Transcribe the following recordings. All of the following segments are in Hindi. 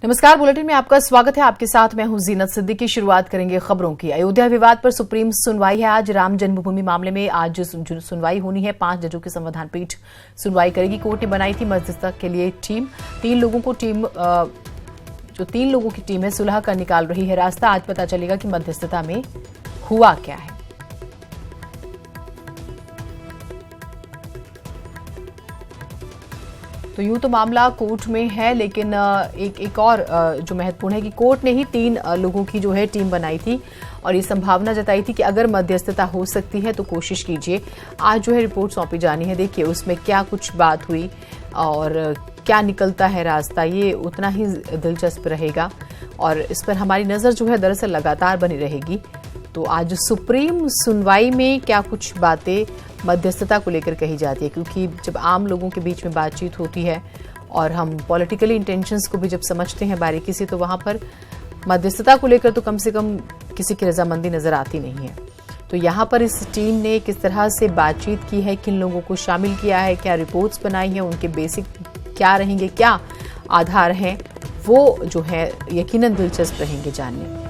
नमस्कार, बुलेटिन में आपका स्वागत है। आपके साथ मैं हूं जीनत सिद्दीकी। शुरुआत करेंगे खबरों की। अयोध्या विवाद पर सुप्रीम सुनवाई है आज। राम जन्मभूमि मामले में आज सुनवाई होनी है। 5 जजों की संविधान पीठ सुनवाई करेगी। कोर्ट ने बनाई थी मध्यस्थता के लिए टीम। 3 लोगों की टीम है सुलह का निकाल रही है रास्ता। आज पता चलेगा कि मध्यस्थता में हुआ क्या है। तो यूं तो मामला कोर्ट में है, लेकिन एक और जो महत्वपूर्ण है कि कोर्ट ने ही 3 लोगों की जो है टीम बनाई थी और ये संभावना जताई थी कि अगर मध्यस्थता हो सकती है तो कोशिश कीजिए। आज जो है रिपोर्ट सौंपी जानी है। देखिए उसमें क्या कुछ बात हुई और क्या निकलता है रास्ता, ये उतना ही दिलचस्प रहेगा और इस पर हमारी नजर जो है दरअसल लगातार बनी रहेगी। तो आज सुप्रीम सुनवाई में क्या कुछ बातें मध्यस्थता को लेकर कही जाती है, क्योंकि जब आम लोगों के बीच में बातचीत होती है और हम पॉलिटिकली इंटेंशंस को भी जब समझते हैं बारीकी से, तो वहां पर मध्यस्थता को लेकर तो कम से कम किसी की रजामंदी नजर आती नहीं है। तो यहाँ पर इस टीम ने किस तरह से बातचीत की है, किन लोगों को शामिल किया है, क्या रिपोर्ट्स बनाई हैं, उनके बेसिक क्या रहेंगे, क्या आधार हैं, वो जो है यकीनन दिलचस्प रहेंगे जानने।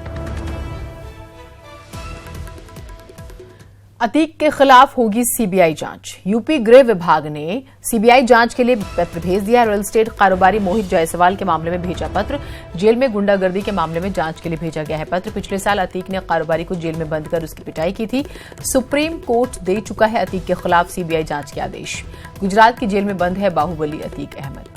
अतीक के खिलाफ होगी सीबीआई जांच। यूपी गृह विभाग ने सीबीआई जांच के लिए पत्र भेज दिया। रियल एस्टेट कारोबारी मोहित जायसवाल के मामले में भेजा पत्र। जेल में गुंडागर्दी के मामले में जांच के लिए भेजा गया है पत्र। पिछले साल अतीक ने कारोबारी को जेल में बंद कर उसकी पिटाई की थी। सुप्रीम कोर्ट दे चुका है अतीक के खिलाफ सीबीआई जांच के आदेश। गुजरात की जेल में बंद है बाहुबली अतीक अहमद।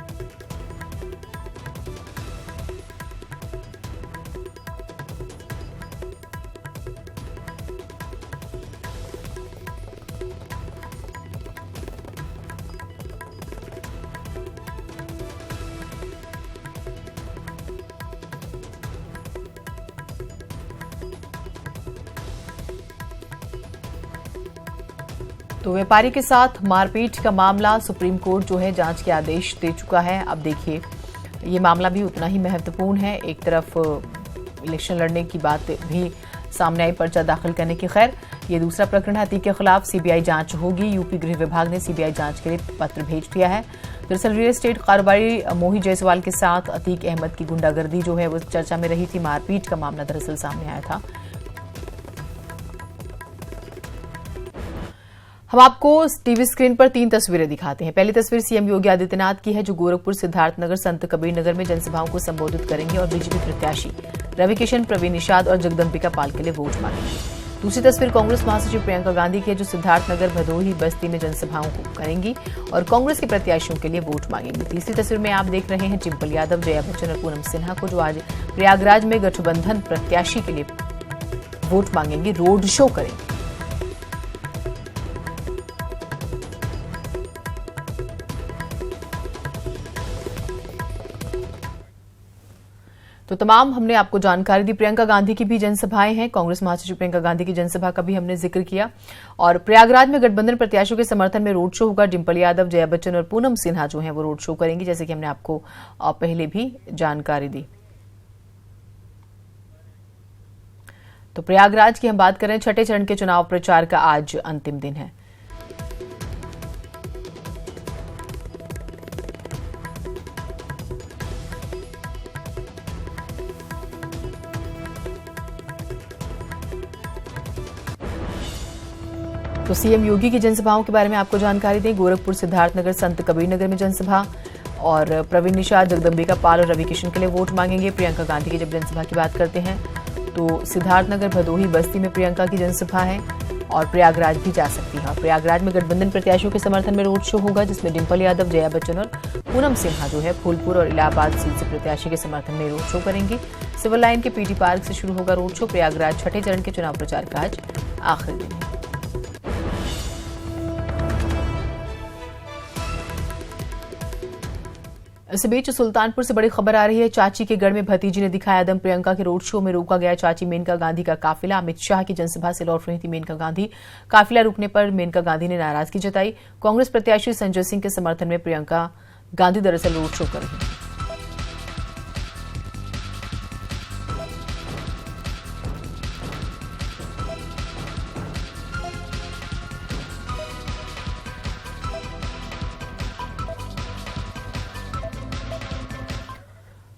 तो व्यापारी के साथ मारपीट का मामला सुप्रीम कोर्ट जो है जांच के आदेश दे चुका है। अब देखिए ये मामला भी उतना ही महत्वपूर्ण है। एक तरफ इलेक्शन लड़ने की बात भी सामने आई, पर्चा दाखिल करने की। खैर ये दूसरा प्रकरण है। अतीक के खिलाफ सीबीआई जांच होगी। यूपी गृह विभाग ने सीबीआई जांच के लिए पत्र भेज दिया है। दरअसल रियल एस्टेट कारोबारी मोहित जायसवाल के साथ अतीक अहमद की गुंडागर्दी जो है वो चर्चा में रही थी। मारपीट का मामला दरअसल सामने आया था। हम आपको टीवी स्क्रीन पर 3 तस्वीरें दिखाते हैं। पहली तस्वीर सीएम योगी आदित्यनाथ की है, जो गोरखपुर, सिद्धार्थनगर, संत कबीर नगर में जनसभाओं को संबोधित करेंगे और बीजेपी प्रत्याशी रवि किशन, प्रवीण निषाद और जगदम्बिका पाल के लिए वोट मांगेंगे। दूसरी तस्वीर कांग्रेस महासचिव प्रियंका गांधी की है, जो सिद्धार्थनगर, भदोही, बस्ती में जनसभाओं को करेंगी और कांग्रेस के प्रत्याशियों के लिए वोट मांगेंगी। तीसरी तस्वीर में आप देख रहे हैं डिम्पल यादव, जया बच्चन और पूनम सिन्हा को, जो आज प्रयागराज में गठबंधन प्रत्याशी के लिए वोट मांगेंगी, रोड शो करेंगे। तो तमाम हमने आपको जानकारी दी। प्रियंका गांधी की भी जनसभाएं हैं। कांग्रेस महासचिव प्रियंका गांधी की जनसभा का भी हमने जिक्र किया और प्रयागराज में गठबंधन प्रत्याशियों के समर्थन में रोड शो होगा। डिम्पल यादव, जया बच्चन और पूनम सिन्हा जो हैं वो रोड शो करेंगी, जैसे कि हमने आपको पहले भी जानकारी दी। तो प्रयागराज की हम बात करें, 6ठे चरण के चुनाव प्रचार का आज अंतिम दिन है। तो सीएम योगी की जनसभाओं के बारे में आपको जानकारी दें। गोरखपुर, सिद्धार्थनगर, संत कबीर नगर में जनसभा और प्रवीण निषाद, जगदम्बिका पाल और रवि किशन के लिए वोट मांगेंगे। प्रियंका गांधी की जब जनसभा की बात करते हैं तो सिद्धार्थनगर, भदोही, बस्ती में प्रियंका की जनसभा है और प्रयागराज भी जा सकती है। और प्रयागराज में गठबंधन प्रत्याशियों के समर्थन में रोड शो होगा, जिसमें डिम्पल यादव, जया बच्चन और पूनम सिन्हा जो है फूलपुर और इलाहाबाद सीट से प्रत्याशी के समर्थन में रोड शो करेंगी। सिविल लाइन के पीटी पार्क से शुरू होगा रोड शो। प्रयागराज 6ठे चरण के चुनाव प्रचार का आज आखिरी दिन है। इस बीच सुल्तानपुर से बड़ी खबर आ रही है। चाची के गढ़ में भतीजी ने दिखाया दम। प्रियंका के रोड शो में रोका गया चाची मेनका गांधी का काफिला। अमित शाह की जनसभा से लौट रही थी मेनका गांधी। काफिला रुकने पर मेनका गांधी ने नाराजगी जताई। कांग्रेस प्रत्याशी संजय सिंह के समर्थन में प्रियंका गांधी दरअसल रोड शो कर रही हैं।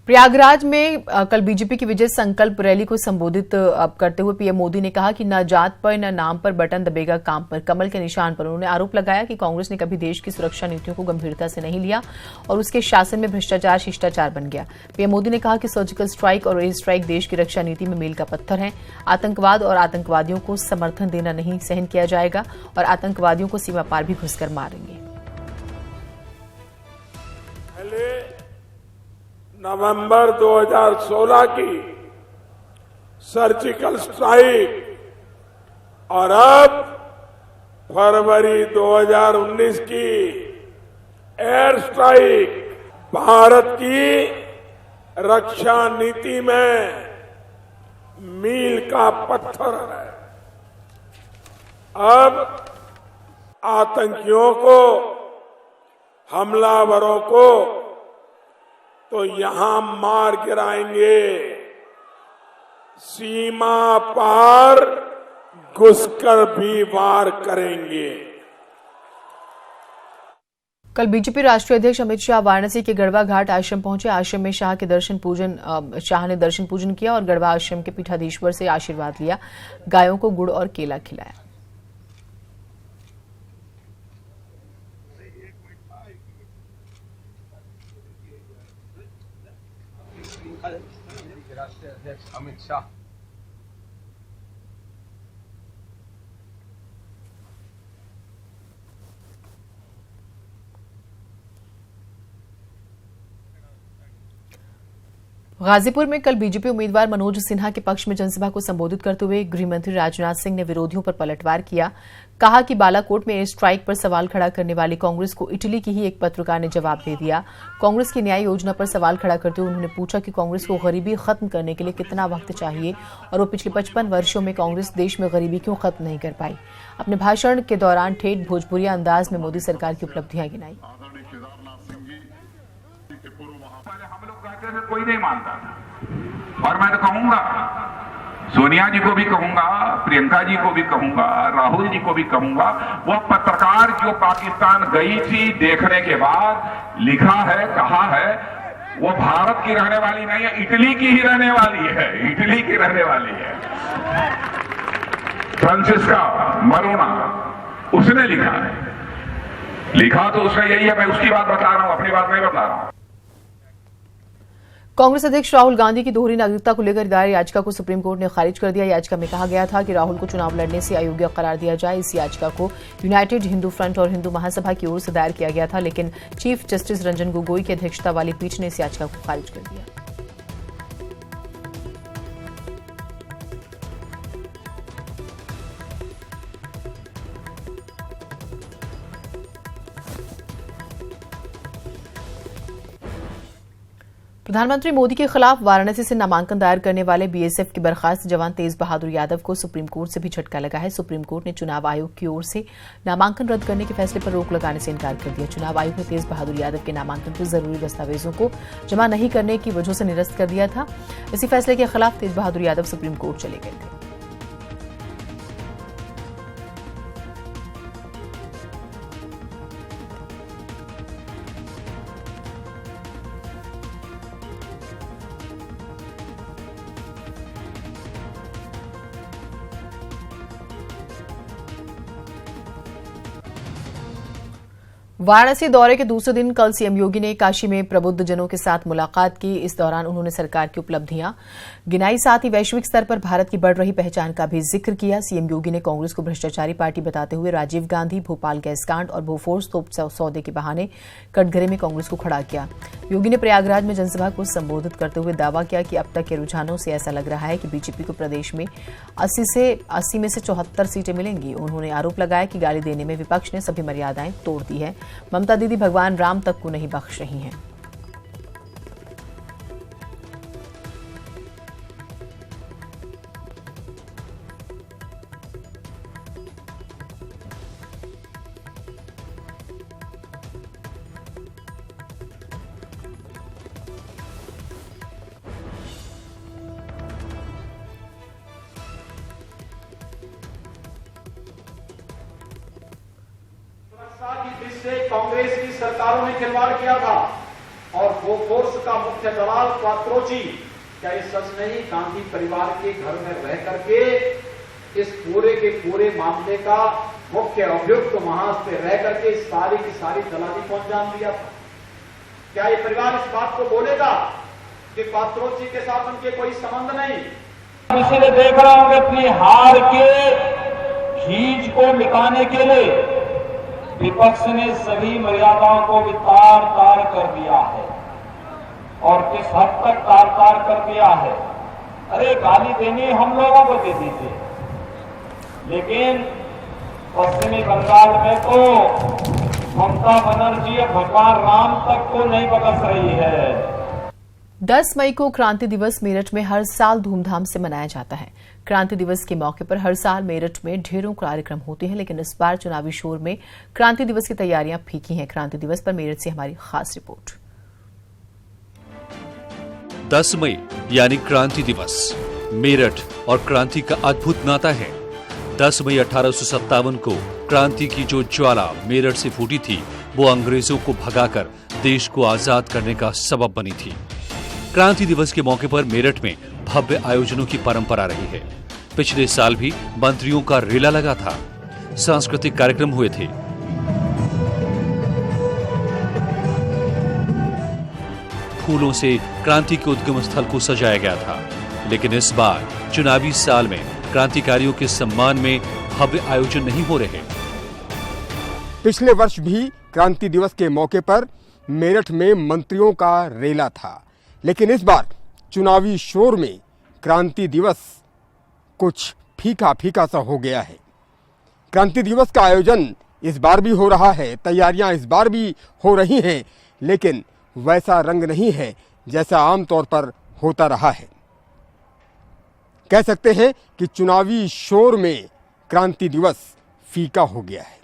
प्रयागराज में कल बीजेपी की विजय संकल्प रैली को संबोधित करते हुए पीएम मोदी ने कहा कि न जात पर न नाम पर बटन दबेगा काम पर, कमल के निशान पर। उन्होंने आरोप लगाया कि कांग्रेस ने कभी देश की सुरक्षा नीतियों को गंभीरता से नहीं लिया और उसके शासन में भ्रष्टाचार शिष्टाचार बन गया। पीएम मोदी ने कहा कि सर्जिकल स्ट्राइक और एयर स्ट्राइक देश की रक्षा नीति में मील का पत्थर है। आतंकवाद और आतंकवादियों को समर्थन देना नहीं सहन किया जाएगा और आतंकवादियों को सीमा पार भी घुसकर मारेंगे। नवंबर 2016 की सर्जिकल स्ट्राइक और अब फरवरी 2019 की एयर स्ट्राइक भारत की रक्षा नीति में मील का पत्थर है। अब आतंकियों को, हमलावरों को तो यहां मार गिराएंगे, सीमा पार घुसकर भी वार करेंगे। कल बीजेपी राष्ट्रीय अध्यक्ष अमित शाह वाराणसी के गढ़वा घाट आश्रम पहुंचे। आश्रम में शाह ने दर्शन पूजन किया और गढ़वा आश्रम के पीठाधीश्वर से आशीर्वाद लिया। गायों को गुड़ और केला खिलाया। राष्ट्रीय अध्यक्ष अमित शाह गाजीपुर में कल बीजेपी उम्मीदवार मनोज सिन्हा के पक्ष में जनसभा को संबोधित करते हुए गृहमंत्री राजनाथ सिंह ने विरोधियों पर पलटवार किया। कहा कि बालाकोट में एयर स्ट्राइक पर सवाल खड़ा करने वाली कांग्रेस को इटली की ही एक पत्रकार ने जवाब दे दिया। कांग्रेस की न्याय योजना पर सवाल खड़ा करते हुए उन्होंने पूछा कि कांग्रेस को गरीबी खत्म करने के लिए कितना वक्त चाहिए और वो पिछले 55 वर्षों में कांग्रेस देश में गरीबी क्यों खत्म नहीं कर पाई। अपने भाषण के दौरान ठेठ भोजपुरिया अंदाज में मोदी सरकार की उपलब्धियां गिनाई। कोई नहीं मानता था और मैं तो कहूंगा, सोनिया जी को भी कहूंगा, प्रियंका जी को भी कहूंगा, राहुल जी को भी कहूंगा, वह पत्रकार जो पाकिस्तान गई थी देखने के बाद लिखा है, कहा है, वो भारत की रहने वाली नहीं है, इटली की ही रहने वाली है, इटली की रहने वाली है। फ्रांसिस्का मरोना उसने लिखा है, लिखा तो उसका यही है। मैं उसकी बात बता रहा हूं, अपनी बात नहीं बता रहा हूं। कांग्रेस अध्यक्ष राहुल गांधी की दोहरी नागरिकता को लेकर दायर याचिका को सुप्रीम कोर्ट ने खारिज कर दिया। याचिका में कहा गया था कि राहुल को चुनाव लड़ने से अयोग्य करार दिया जाए। इस याचिका को यूनाइटेड हिंदू फ्रंट और हिंदू महासभा की ओर से दायर किया गया था, लेकिन चीफ जस्टिस रंजन गोगोई की अध्यक्षता वाली पीठ ने इस याचिका को खारिज कर दिया। प्रधानमंत्री मोदी के खिलाफ वाराणसी से नामांकन दायर करने वाले बीएसएफ के बर्खास्त जवान तेज बहादुर यादव को सुप्रीम कोर्ट से भी झटका लगा है। सुप्रीम कोर्ट ने चुनाव आयोग की ओर से नामांकन रद्द करने के फैसले पर रोक लगाने से इनकार कर दिया। चुनाव आयोग ने तेज बहादुर यादव के नामांकन पर जरूरी दस्तावेजों को जमा नहीं करने की वजह से निरस्त कर दिया था। इसी फैसले के खिलाफ तेज बहादुर यादव सुप्रीम कोर्ट चले गए थे। वाराणसी दौरे के दूसरे दिन कल सीएम योगी ने काशी में प्रबुद्ध जनों के साथ मुलाकात की। इस दौरान उन्होंने सरकार की उपलब्धियां गिनाई, साथ ही वैश्विक स्तर पर भारत की बढ़ रही पहचान का भी जिक्र किया। सीएम योगी ने कांग्रेस को भ्रष्टाचारी पार्टी बताते हुए राजीव गांधी, भोपाल गैस कांड और बोफोर्स तोप सौदे के बहाने कटघरे में कांग्रेस को खड़ा किया। योगी ने प्रयागराज में जनसभा को संबोधित करते हुए दावा किया कि अब तक के रुझानों से ऐसा लग रहा है कि बीजेपी को प्रदेश में 80 में से 74 सीटें मिलेंगी। उन्होंने आरोप लगाया कि गाली देने में विपक्ष ने सभी मर्यादाएं तोड़ दी है। ममता दीदी भगवान राम तक को नहीं बख्श रही हैं। जिससे कांग्रेस की सरकारों ने खिलवाड़ किया था, और वो फोर्स का मुख्य दलाल क्वात्रोची, क्या ये सच नहीं? गांधी परिवार के घर में रह करके इस पूरे के पूरे मामले का मुख्य अभियुक्त वहां पे रह करके सारी की सारी दलाली को अंजाम दिया था। क्या ये परिवार इस बात को बोलेगा कि क्वात्रोची के साथ उनके कोई संबंध नहीं? इसीलिए देख रहा हूं कि अपनी हार के खींच को मिटाने के लिए विपक्ष ने सभी मर्यादाओं को भी तार तार कर दिया है। और किस हद तक तार तार कर दिया है? अरे गाली देनी हम लोगों को दे दीजिए, लेकिन पश्चिमी बंगाल में तो ममता बनर्जी भगवान राम तक को नहीं बकस रही है। 10 मई को क्रांति दिवस मेरठ में हर साल धूमधाम से मनाया जाता है। क्रांति दिवस के मौके पर हर साल मेरठ में ढेरों कार्यक्रम होते हैं, लेकिन इस बार चुनावी शोर में क्रांति दिवस की तैयारियां फीकी हैं। क्रांति दिवस पर मेरठ से हमारी खास रिपोर्ट। 10 मई यानी क्रांति दिवस, मेरठ और क्रांति का अद्भुत नाता है। 10 मई 1857 को क्रांति की जो ज्वाला मेरठ से फूटी थी, वो अंग्रेजों को भगाकर देश को आजाद करने का सबब बनी थी। क्रांति दिवस के मौके पर मेरठ में भव्य आयोजनों की परंपरा रही है। पिछले साल भी मंत्रियों का रेला लगा था, सांस्कृतिक कार्यक्रम हुए थे। फूलों से क्रांति के उद्गम स्थल को सजाया गया था, लेकिन इस बार चुनावी साल में क्रांतिकारियों के सम्मान में भव्य आयोजन नहीं हो रहे। पिछले वर्ष भी क्रांति दिवस के मौके पर मेरठ में मंत्रियों का रेला था, लेकिन इस बार चुनावी शोर में क्रांति दिवस कुछ फीका फीका सा हो गया है। क्रांति दिवस का आयोजन इस बार भी हो रहा है, तैयारियां इस बार भी हो रही हैं, लेकिन वैसा रंग नहीं है जैसा आमतौर पर होता रहा है। कह सकते हैं कि चुनावी शोर में क्रांति दिवस फीका हो गया है।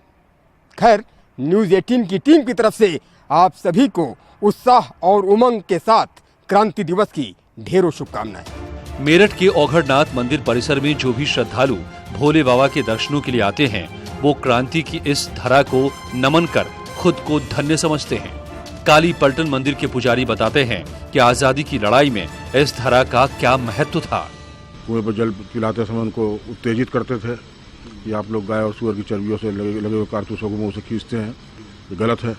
खैर, न्यूज़ 18 की टीम की तरफ से आप सभी को उत्साह और उमंग के साथ क्रांति दिवस की ढेरों शुभकामनाएं। मेरठ के औघड़नाथ मंदिर परिसर में जो भी श्रद्धालु भोले बाबा के दर्शनों के लिए आते हैं, वो क्रांति की इस धरा को नमन कर खुद को धन्य समझते हैं। काली पलटन मंदिर के पुजारी बताते हैं कि आजादी की लड़ाई में इस धरा का क्या महत्व था। कुएं पर जल पिलाते समय उनको उत्तेजित करते थे कि आप लोग गाय और सूअर की चर्बियों से लगे हुए कारतूसों को मुंह से खींचते हैं, ये गलत है,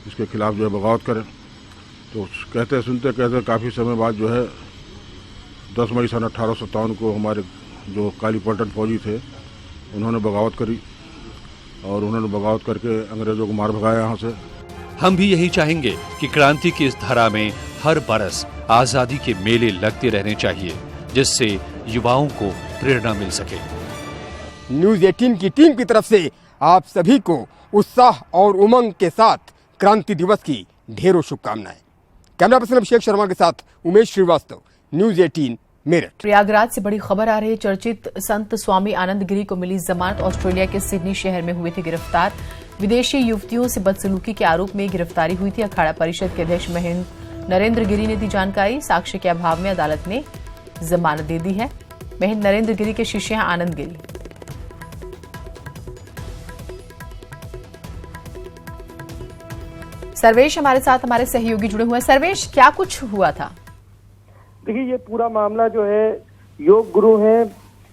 इसके खिलाफ जो है बगावत करें। तो कहते सुनते कहते काफ़ी समय बाद जो है 10 मई सन 1857 को हमारे जो काली पलटन फौजी थे, उन्होंने बगावत करी और उन्होंने बगावत करके अंग्रेजों को मार भगाया यहाँ से। हम भी यही चाहेंगे कि क्रांति की इस धारा में हर बरस आजादी के मेले लगते रहने चाहिए, जिससे युवाओं को प्रेरणा मिल सके। न्यूज़ 18 की टीम की तरफ से आप सभी को उत्साह और उमंग के साथ क्रांति दिवस की ढेरों शुभकामनाएं। कैमरा पर्सन अभिषेक शर्मा के साथ उमेश श्रीवास्तव, न्यूज़ 18 मेरठ। प्रयागराज से बड़ी खबर आ रही है। चर्चित संत स्वामी आनंद गिरी को मिली जमानत। ऑस्ट्रेलिया के सिडनी शहर में हुए थे गिरफ्तार। विदेशी युवतियों से बदसलूकी के आरोप में गिरफ्तारी हुई थी। अखाड़ा परिषद के अध्यक्ष महेंद्र नरेंद्र गिरी ने दी जानकारी। साक्ष्य के अभाव में अदालत ने जमानत दे दी है। महेंद्र नरेंद्र गिरी के शिष्य हैं आनंद गिरी। सर्वेश हमारे साथ, हमारे सहयोगी जुड़े हुए हैं। सर्वेश, क्या कुछ हुआ था? देखिए, ये पूरा मामला जो है, योग गुरु हैं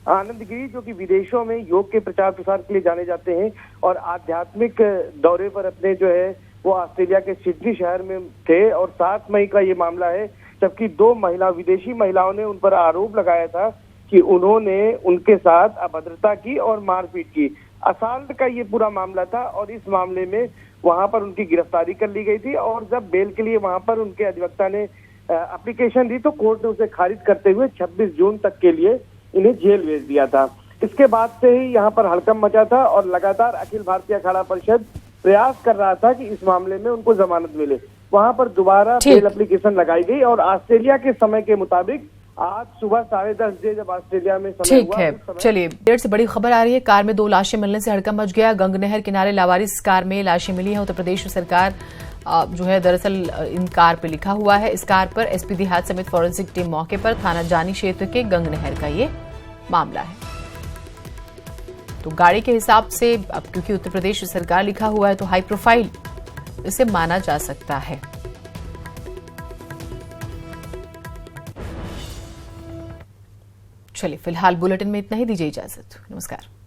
आनंद गिरी, जो कि विदेशों में योग के प्रचार प्रसार के लिए जाने जाते हैं और आध्यात्मिक दौरे पर अपने जो है वो ऑस्ट्रेलिया के सिडनी शहर में थे। और 7 मई का ये मामला है, जबकि 2 विदेशी महिलाओं ने उन पर आरोप लगाया था कि उन्होंने उनके साथ अभद्रता की और मारपीट की। असाल्ट का ये पूरा मामला था और इस मामले में वहां पर उनकी गिरफ्तारी कर ली गई थी। और जब बेल के लिए वहां पर उनके अधिवक्ता ने एप्लीकेशन दी तो कोर्ट ने उसे खारिज करते हुए 26 जून तक के लिए इन्हें जेल भेज दिया था। इसके बाद से ही यहाँ पर हड़कंप मचा था और लगातार अखिल भारतीय अखाड़ा परिषद प्रयास कर रहा था कि इस मामले में उनको जमानत मिले। वहां पर दोबारा बेल एप्लीकेशन लगाई गई और ऑस्ट्रेलिया के समय के मुताबिक आज सुबह 10:30 बजे जब ऑस्ट्रेलिया में समय ठीक है। चलिए, देर से बड़ी खबर आ रही है। कार में 2 लाशें मिलने से हड़कंप मच गया। गंगनहर किनारे लावारिस कार में लाशें मिली हैं। उत्तर प्रदेश सरकार जो है, दरअसल इन कार पे लिखा हुआ है। इस कार पर एसपी देहात समेत फॉरेंसिक टीम मौके पर। थाना जानी क्षेत्र के गंगनहर का ये मामला है। तो गाड़ी के हिसाब से, अब क्योंकि उत्तर प्रदेश सरकार लिखा हुआ है तो हाई प्रोफाइल इसे माना जा सकता है। चलिए फिलहाल बुलेटिन में इतना ही, दीजिए इजाजत। नमस्कार।